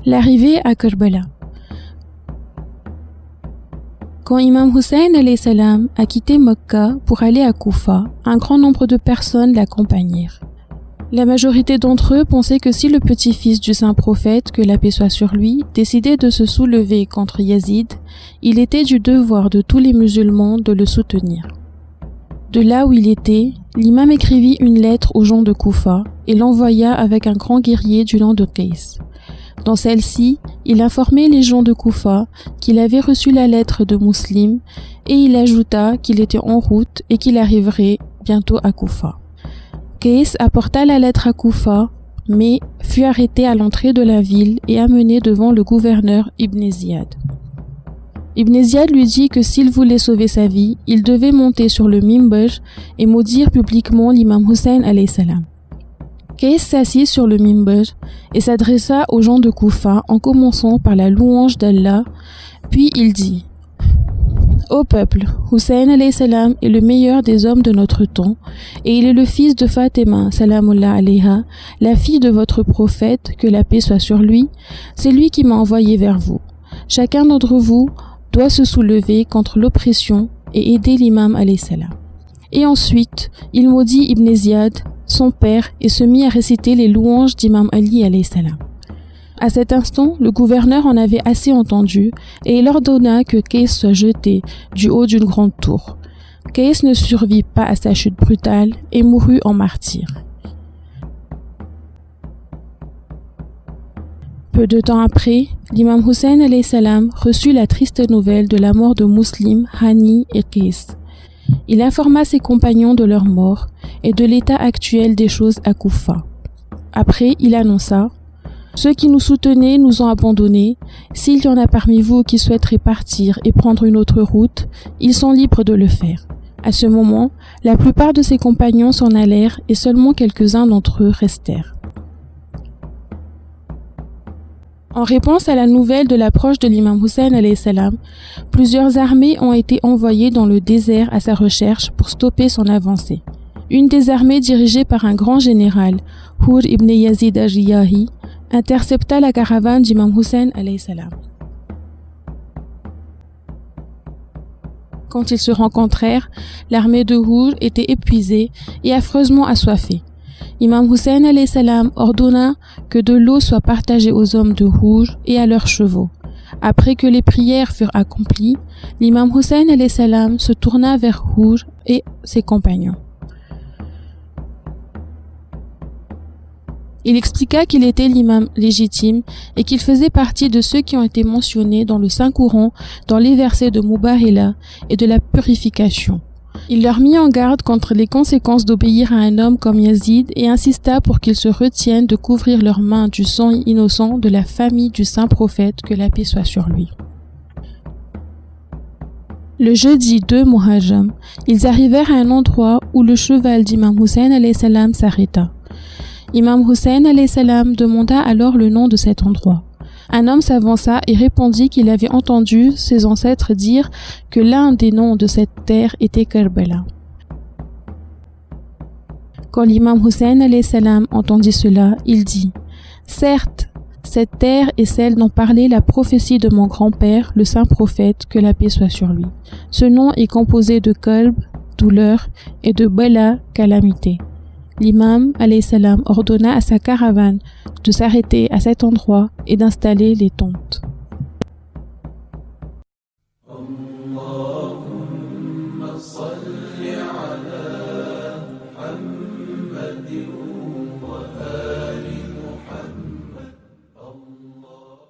L'arrivée à Karbala. Quand Imam Hussein alayhi salam a quitté Mecca pour aller à Koufa, un grand nombre de personnes l'accompagnèrent. La majorité d'entre eux pensaient que si le petit-fils du saint prophète, que la paix soit sur lui, décidait de se soulever contre Yazid, il était du devoir de tous les musulmans de le soutenir. De là où il était, l'imam écrivit une lettre aux gens de Koufa et l'envoya avec un grand guerrier du nom de Qais. Dans celle-ci, il informait les gens de Koufa qu'il avait reçu la lettre de Muslim et il ajouta qu'il était en route et qu'il arriverait bientôt à Koufa. Qais apporta la lettre à Koufa, mais fut arrêté à l'entrée de la ville et amené devant le gouverneur Ibn Ziyad. Ibn Ziyad lui dit que s'il voulait sauver sa vie, il devait monter sur le minbar et maudire publiquement l'imam Hussein alayhi salam. Qais s'assit sur le minbar et s'adressa aux gens de Koufa en commençant par la louange d'Allah, puis il dit: Ô peuple, Hussein alayhi salam est le meilleur des hommes de notre temps et il est le fils de Fatima salamullah alayha, la fille de votre prophète, que la paix soit sur lui. C'est lui qui m'a envoyé vers vous. Chacun d'entre vous doit se soulever contre l'oppression et aider l'imam alayhi salam. Et ensuite, il maudit Ibn Ziyad, son père, et se mit à réciter les louanges d'imam Ali alayhi salam. À cet instant, le gouverneur en avait assez entendu et il ordonna que Qais soit jeté du haut d'une grande tour. Qais ne survit pas à sa chute brutale et mourut en martyr. Peu de temps après, l'imam Hussein alayhi salam reçut la triste nouvelle de la mort de Muslim, Hani et Qais. Il informa ses compagnons de leur mort et de l'état actuel des choses à Koufa. Après, il annonça: Ceux qui nous soutenaient nous ont abandonnés. S'il y en a parmi vous qui souhaiteraient partir et prendre une autre route, ils sont libres de le faire. À ce moment, la plupart de ses compagnons s'en allèrent et seulement quelques-uns d'entre eux restèrent. En réponse à la nouvelle de l'approche de l'imam Hussein alayhi salam, plusieurs armées ont été envoyées dans le désert à sa recherche pour stopper son avancée. Une des armées dirigée par un grand général, Hur ibn Yazid al-Riyahi, intercepta la caravane d'imam Hussein alayhi salam. Quand ils se rencontrèrent, l'armée de Hur était épuisée et affreusement assoiffée. Imam Hussein alayhi salam ordonna que de l'eau soit partagée aux hommes de Hur et à leurs chevaux. Après que les prières furent accomplies, l'imam Hussein alayhi salam se tourna vers Hur et ses compagnons. Il expliqua qu'il était l'imam légitime et qu'il faisait partie de ceux qui ont été mentionnés dans le Saint-Coran dans les versets de Mubahila et de la purification. Il leur mit en garde contre les conséquences d'obéir à un homme comme Yazid et insista pour qu'ils se retiennent de couvrir leurs mains du sang innocent de la famille du saint prophète, que la paix soit sur lui. Le jeudi 2 Muharram, ils arrivèrent à un endroit où le cheval d'imam Hussein alayhi salam s'arrêta. Imam Hussein alayhi salam demanda alors le nom de cet endroit. Un homme s'avança et répondit qu'il avait entendu ses ancêtres dire que l'un des noms de cette terre était Karbala. Quand l'imam Hussein alayhi salam entendit cela, il dit: Certes, cette terre est celle dont parlait la prophétie de mon grand-père, le saint prophète, que la paix soit sur lui. Ce nom est composé de Kalb, douleur, et de Bala, calamité. L'imam alayhi salam ordonna à sa caravane de s'arrêter à cet endroit et d'installer les tentes.